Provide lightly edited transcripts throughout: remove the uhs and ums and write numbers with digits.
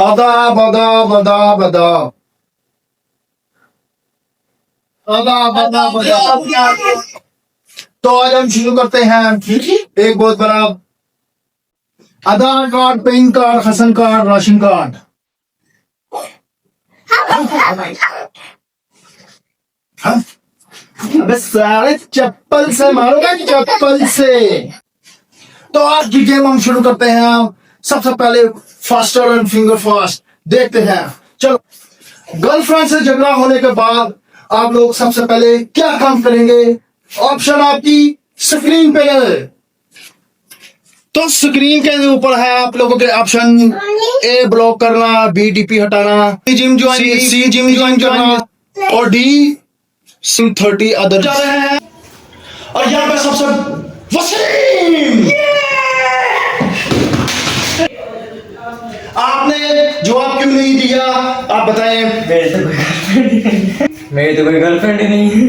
आदाब आदाब आदाब आदाब आदाब आदाब आदाब। तो आज हम शुरू करते हैं एक बहुत बड़ा Aadhaar card, PAN card, ration card, ration card. हाँ? अबे सारे चप्पल से मारोगे, चप्पल से। तो आज की गेम हम शुरू करते हैं। सबसे पहले फास्टर एंड फिंगर फास्ट देखते हैं। चलो, गर्लफ्रेंड से झगड़ा होने के बाद आप लोग सबसे पहले क्या काम करेंगे? ऑप्शन आपकी स्क्रीन पे है। तो स्क्रीन के ऊपर है आप लोगों के ऑप्शन: ए ब्लॉक करना, बी डीपी हटाना, जिम ज्वाइन, सी जिम ज्वाइन करना और डी सिम 30 अदर। और यहाँ पे सबसे वसीम, आपने जवाब क्यों नहीं दिया? आप बताएं। मेरी तो कोई गर्लफ्रेंड ही नहीं है।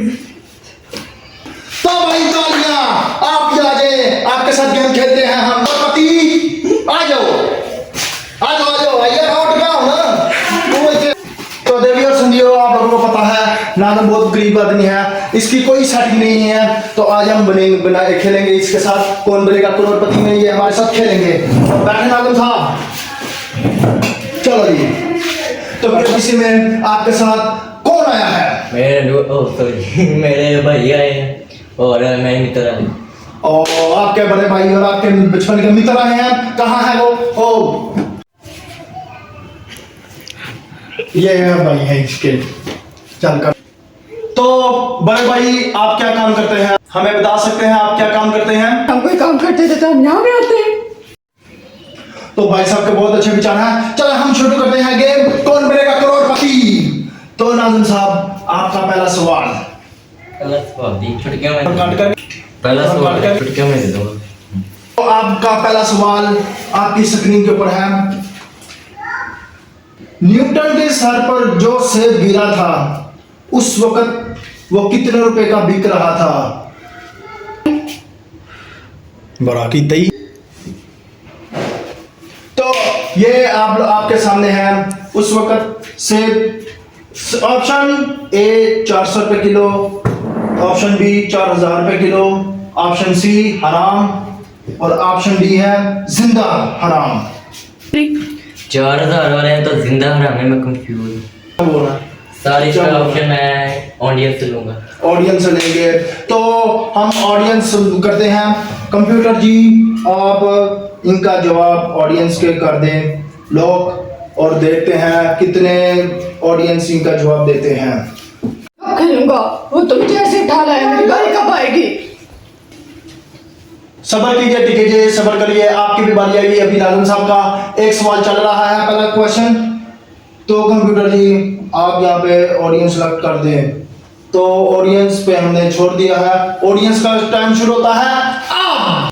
तो भाई तालियां, आप भी आ जाए, आपके साथ गेम खेलते हैं हम। पति आ जाओ, आ जाओ, आ जाओ, आइए, आउट का हो ना। तो देवी और संदियो, आप लोगों को पता है नादम बहुत गरीब आदमी है, इसकी कोई सेटिंग नहीं है। तो आज हम खेलेंगे इसके साथ कौन बनेगा करोड़पति में, ये हमारे साथ खेलेंगे। बैठे नादम साहब, चलो जी। तो किसी में आपके साथ कौन आया है? मेरे भाई आए हैं और मैं मित्र आए। और आपके बड़े भाई और आपके बचपन के मित्र आए हैं। कहाँ है वो? ओ, ये है भाई है इसके। चल कर। तो बड़े भाई, आप क्या काम करते हैं? हमें बता सकते हैं आप क्या काम करते हैं? हम कोई काम करते थे तो हम यहाँ भी आते हैं। तो भाई साहब के बहुत अच्छे विचार हैं। चलो हम शुरू करते हैं गेम, कौन बनेगा करोड़पति। तो नाज़िम साहब, आपका पहला सवाल। पहला सवाल दी छुटकियां में काट कर। पहला सवाल छुटकियां में दे दो। तो आपका पहला सवाल आपकी स्क्रीन के ऊपर है। न्यूटन के सर पर जो सेब गिरा था उस वक्त वो कितने रुपए का बिक रहा था? बड़ा की तई। तो ये आपके सामने है। उस वक्त सेब, ऑप्शन ए 400 रुपए किलो, ऑप्शन बी 4000 रुपए किलो, ऑप्शन सी हराम और ऑप्शन डी है जिंदा हराम। 4000 वाले हैं तो जिंदा हराम है। मैं कंफ्यूज बोला सारे ऑप्शन मैं ऑडियंस से लूंगा। ऑडियंस से लेंगे। तो हम ऑडियंस करते हैं। कंप्यूटर जी, आप इनका जवाब ऑडियंस के कर दें लॉक और देखते हैं कितने ऑडियंस इनका जवाब देते हैं। खेलूंगा, वो तुम जैसे ठाला है, मेरी बारी कब आएगी? सबर कीजिए, टिकीजिए, सबर करिए, आपकी भी बारी आएगी। अभी नाज़िम साहब का एक सवाल चल रहा है, पहला क्वेश्चन। तो कंप्यूटर जी, आप यहाँ पे ऑडियंस सेलेक्ट कर दें। तो ऑडियंस पे हमने छोड़ दिया है। ऑडियंस का टाइम शुरू होता है अब।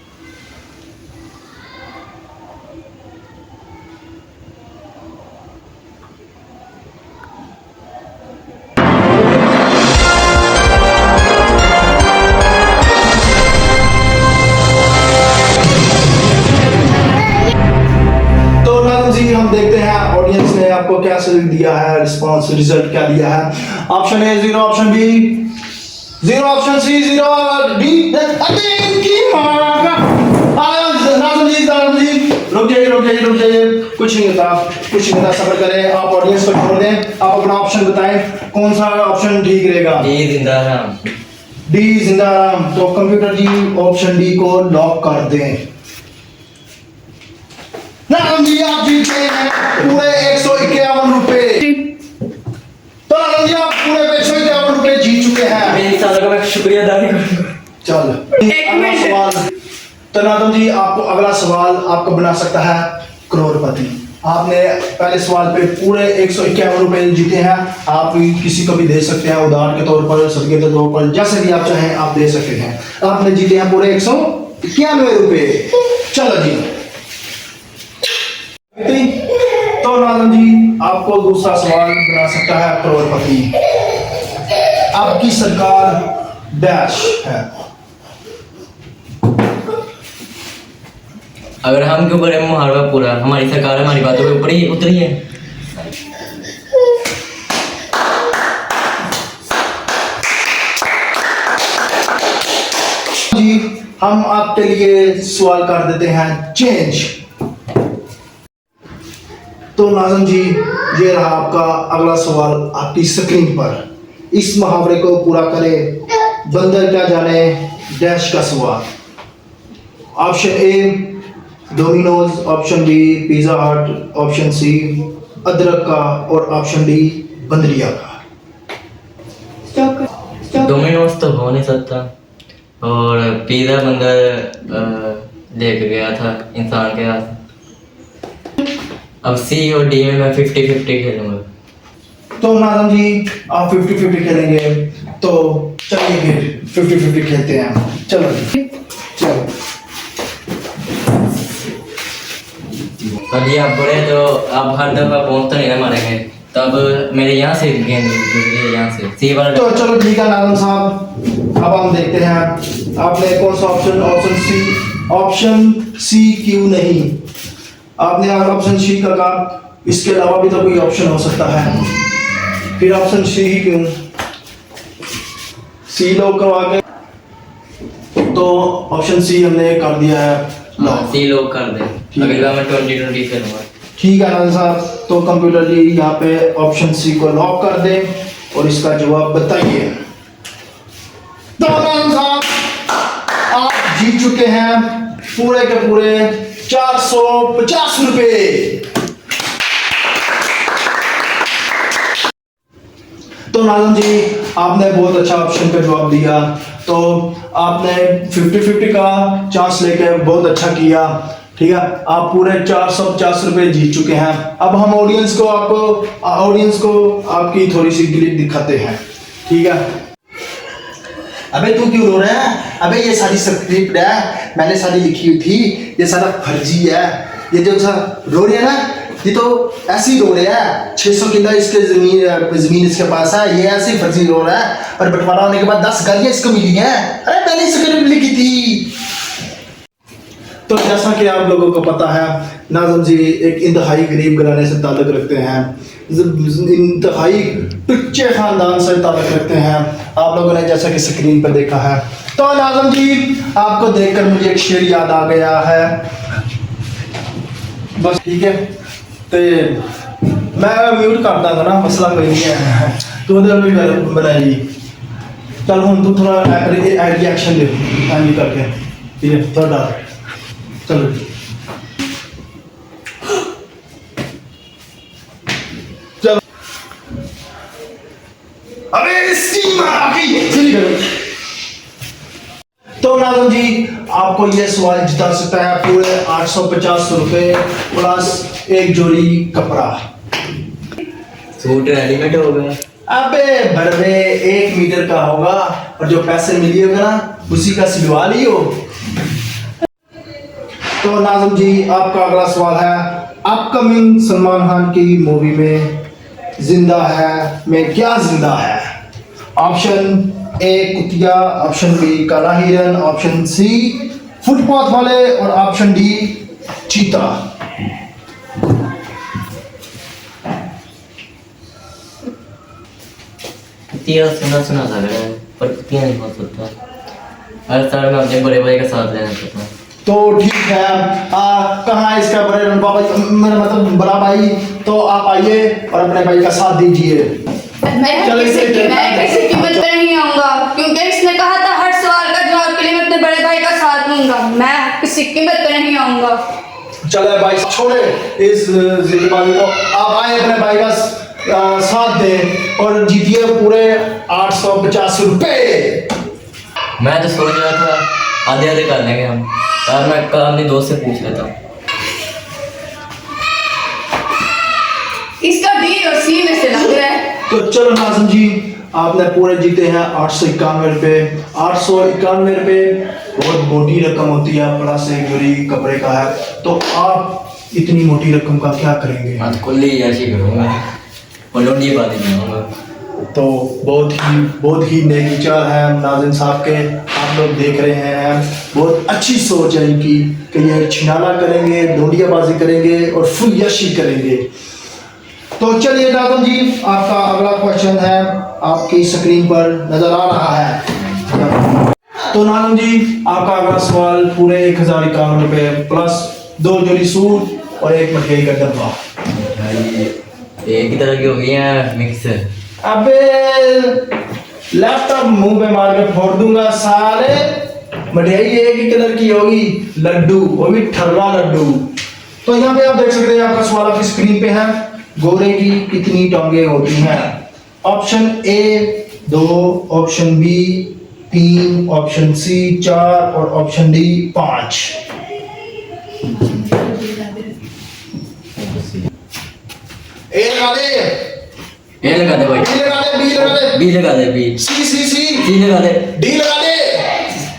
तो नाज़िम जी, हम देखते हैं ऑडियंस ने आपको क्या दिया है, रिस्पांस रिजल्ट क्या दिया है। Option A 0, option B 0, option C 0, D रुक जाइए, कुछ नहीं होता, सबर करें। आप ऑडियंस को छोड़ दें, आप अपना ऑप्शन बताएं कौन सा ऑप्शन ठीक रहेगा। डी जिंदा हराम। डी जिंदा हराम। तो कंप्यूटर जी, ऑप्शन डी को लॉक कर दें। नाज़िम जी, आप जीत गए हैं पूरे 151 रुपए। तो नाज़िम जी, आप पूरे 151 रुपए जीत चुके हैं। मेरी सालों का मैं शुक्रिया अदा नहीं करूंगा। चल, अगला सवाल। तो नाज़िम जी, आपको अगला सवाल आपको बना सकता है करोड़पति। आपने पहले सवाल पे पूरे 151 रुपए जीते हैं। आप किसी को भी दे सकते हैं, उधार के तौर पर, सदके के तौर पर, जैसे भी आप चाहें आप दे सकते हैं। आपने जीते हैं पूरे 191 रुपए। चलो जी। तो नाज़िम जी, आपको दूसरा सवाल बना सकता है करोड़पति। आपकी सरकार डैश है। अगर हम क्यों करें मुहावरा पूरा? हमारी सरकार हमारी बातों के ऊपर ही उतरी है। जी हम आपके लिए सवाल कर देते हैं चेंज। तो नाज़िम जी ये रहा आपका अगला सवाल आपकी स्क्रीन पर। इस मुहावरे को पूरा करें, बंदर क्या जाने डैश का सवाल। Option A Domino's, option B pizza hut, option C अदरक का और ऑप्शन डी बंदरिया का। स्टॉप। डोमिनोज तो हो नहीं सकता, और पिज़्ज़ा बंदर लेके गया था इंसान के हाथ। अब सी और डी में मैं 50-50 खेलूंगा। तो नाज़िम जी आप 50-50 खेलेंगे, तो चलिए फिर 50-50 खेलते हैं। चलो जी, चलो। अभी आप बोले तो आप हर दफा पहुंच तो नहीं ना मारेंगे, तब मेरे यहाँ से गेंद गुजरी, यहाँ से सी वाला। तो चलो ठीक है नाज़िम साहब, अब हम देखते हैं आपने कौन सा ऑप्शन, ऑप्शन सी क्यों नहीं। आपने ऑप्शन सी का कहा, इसके अलावा भी तो कोई ऑप्शन हो सकता है, फिर ऑप्शन सी ही क्यों। सी लोग करवा के, तो ऑप्शन सी हमने कर दिया है। सी लोग कर दे, अगली बार मैं 20-20 खेलूंगा। ठीक है नाज़िम साहब, तो कंप्यूटर जी यहाँ पे ऑप्शन सी को लॉक कर दे और इसका जवाब बताइए। तो नाज़िम साहब आप जीत चुके हैं पूरे के पूरे 450 रुपए। तो नाज़िम जी आपने बहुत अच्छा ऑप्शन का जवाब दिया, तो आपने 50-50 का चांस लेके बहुत अच्छा किया। ठीक है, आप पूरे 450 रुपए जीत चुके हैं। अब हम ऑडियंस को आपकी थोड़ी सी क्लिप दिखाते हैं। ठीक है। अबे तू क्यों रो रहा है? अबे ये सारी स्क्रिप्ट है, मैंने सारी लिखी हुई थी, ये सारा फर्जी है। ये जो रो रहे हैं ना, ये तो ऐसे ही रो रहे हैं। 600 किलो इसके जमीन इसके पास है, ये ऐसे ही फर्जी रो रहा है, और बंटवारा होने के बाद 10 गालियां इसको मिली हैं। अरे मैंने स्क्रिप्ट लिखी थी। तो जैसा कि आप लोगों को पता है, नाज़िम जी एक इंतहाई गरीब घराने से ताल्लुक़ रखते हैं, इंतहाई टुच्चे ख़ानदान से ताल्लुक़ रखते हैं। आप लोगों ने जैसा कि स्क्रीन पर देखा है। तो नाज़िम जी आपको देखकर मुझे एक शेर याद आ गया है। बस ठीक है, तो मैं म्यूट कर दूंगा ना, मसला कोई नहीं है। तो उधर भी बनाएगी। चल हम तू थोड़ा रिएक्शन दे एंड करके, ठीक है थोड़ा चलो। चलो अबे स्टीम आ गई, चलिए करो। तो नाज़िम जी आपको ये सवाल जिता सकता है पूरे 850 रुपए प्लस एक जोड़ी कपड़ा। सूट रेडीमेड हो गया। अबे बड़े 1 मीटर का होगा, और जो पैसे मिलिएगा ना उसी का सिलवा लियो। तो नाज़िम जी आपका अगला सवाल है, अपकमिंग सलमान खान की मूवी में जिंदा है में क्या जिंदा है। ऑप्शन ए कुतिया, ऑप्शन बी काला हिरन, ऑप्शन सी फुटपाथ वाले और ऑप्शन डी चीता। कुतिया सुना सुना लग रहा है, पर कुतिया नहीं हो सकता। हर साल मैं अपने बड़े भाई का साथ लेना चाहता हूँ। तो ठीक है, कहाँ है इसका बड़े बाबा, मेरा मतलब बड़ा भाई, तो आप आइए और अपने भाई का साथ दीजिए। मैं किसी कीमत पे नहीं आऊंगा, क्योंकि इसने कहा था हर सवाल का जवाब के लिए मैं अपने बड़े भाई का साथ लूंगा। मैं किसी कीमत पे नहीं आऊंगा। चले भाई छोड़े इस जिंदगी को, आप आए अपने भाई का साथ दें और जीतिए पूरे 850 रुपए। मैं तो सोच रहा था आधे आधे कर लेंगे हम, और मैं कल अपने दोस्त से पूछ लेता हूँ। इसका डी और सी में से लग रहा है। तो चलो नाज़िम जी आपने पूरे जीते हैं 891 रुपए। 891 रुपए बहुत मोटी रकम होती है, प्लस एक जोड़ी कपड़े का है। तो आप इतनी मोटी रकम का क्या करेंगे? मैं तो कुल्ली ऐसी करूँगा और लौंडी बातें बनाऊँगा। तो बहुत ही नेक विचार है नाज़िम साहब के, आप लोग देख रहे हैं। बहुत अच्छी सोच है इनकी कि ये छिनाला करेंगे, डोंडियाबाजी करेंगे और फुल यशी करेंगे। तो चलिए नाज़िम जी आपका अगला क्वेश्चन है, आपकी स्क्रीन पर नजर आ रहा है। तो नाजम जी आपका अगला सवाल पूरे 1051 रुपए प्लस 2 जोड़ी सूट और एक मठियाई का डब्बा। भाई एक ही तरह की हो गई है मिक्स। अबे लैपटॉप मुंह पे मार के फोड़ दूंगा साले। मठियाई एक ही कलर की होगी, लड्डू, वो भी ठरवा लड्डू। तो यहाँ पे आप देख सकते हैं आपका सवाल आपकी स्क्रीन पे है, घोड़े की कितनी टांगे होती हैं? Option A 2, option B 3, option C 4 और ऑप्शन डी 5। ए लगा दे, ए लगा दे भाई, बी लगा दे, बी लगा दे, बी लगा दे, बी, सी सी सी, सी लगा दे, डी लगा दे,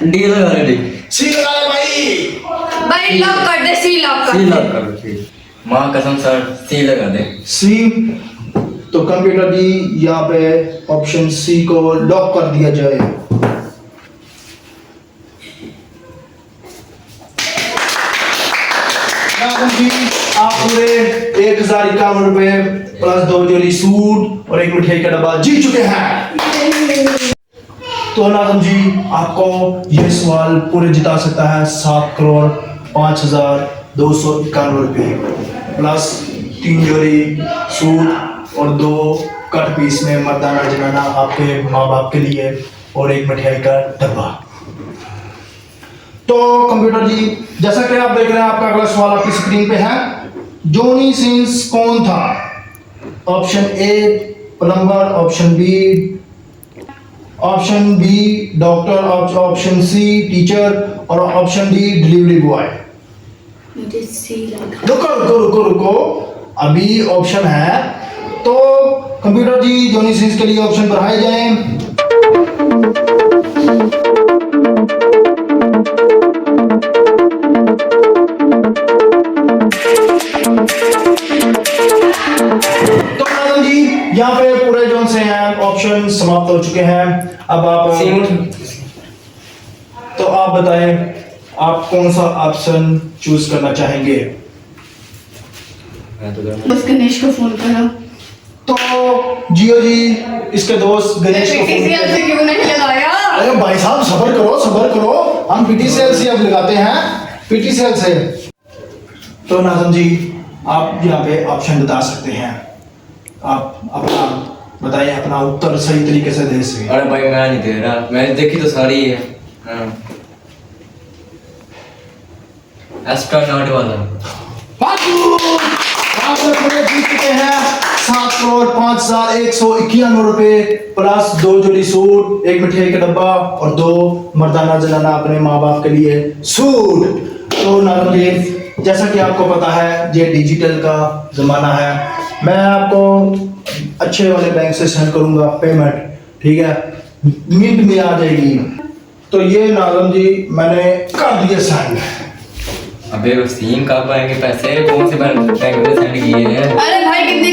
डी लगा दे, डी, सी लगा दे भाई। भाई लॉक कर दे, सी लॉक कर सी दे। लगा कर दो, सी। माँ कसम सर सी लगा दे। सी। तो कंप्यूटर जी यहाँ पे ऑप्शन सी को लॉक कर दिया जाए। नाज़िम जी आप पूरे 1051 रुपए प्लस 2 जोड़ी सूट और एक मिठाई का डब्बा जीत चुके हैं। तो नाज़िम जी आपको यह सवाल पूरे जिता सकता है 7,05,291 रुपए प्लस 3 जोड़ी सूट और 2 कट पीस में मर्दाना जनाना आपके माँ बाप के लिए और एक मिठाई का डब्बा। तो कंप्यूटर जी जैसा कि आप देख रहे हैं आपका अगला सवाल आपकी स्क्रीन पे है, जॉनी सिंस कौन था? Option A plumber, option B doctor, option C teacher और ऑप्शन डी डिलीवरी बॉय। मुझे सी लगा। रुको रुको रुको रुको, अभी ऑप्शन है तो कंप्यूटर जी जॉनी सिंस के लिए ऑप्शन बढ़ाए जाएं। तो नाज़िम जी यहाँ पे पूरे जोन से हैं ऑप्शन समाप्त हो चुके हैं। अब आप तो आप बताएं आप कौन सा ऑप्शन चूज करना चाहेंगे? मैं तो कर बस गणेश को फोन करो। तो जियो जी इसके दोस्त गणेश को फोन पीटीसीएल से क्यों नहीं लगाया? अरे भाई साहब सबर करो, हम पीटीसीएल से अब लगाते हैं, पीटीसीएल से। तो नाज़िम जी आप यहाँ पे ऑप्शन बता सकते हैं, आप अपना बताइए, अपना उत्तर सही तरीके से दे सके। अरे भाई मैं नहीं दे रहा, मैंने देखी तो सारी है। एस्ट्रोनॉट वाला। आप लोग पूरे जीत चुके हैं 7,05,191 रुपए प्लस 2 जोड़ी सूट, एक मिठाई का डब्बा और 2 मर्दाना जनाना अपने माँ बाप के लिए सूट। तो नाज़िम जी जैसा कि आपको पता है ये डिजिटल का ज़माना है, मैं आपको अच्छे वाले बैंक से सेंड करूंगा पेमेंट, ठीक है, मिनट में आ जाएगी। तो ये नाज़िम जी मैंने कर दिया सेंड। अबे वसीम कब आएंगे पैसे? कौन से बैंक में सेंड किए हैं? अरे भाई कितनी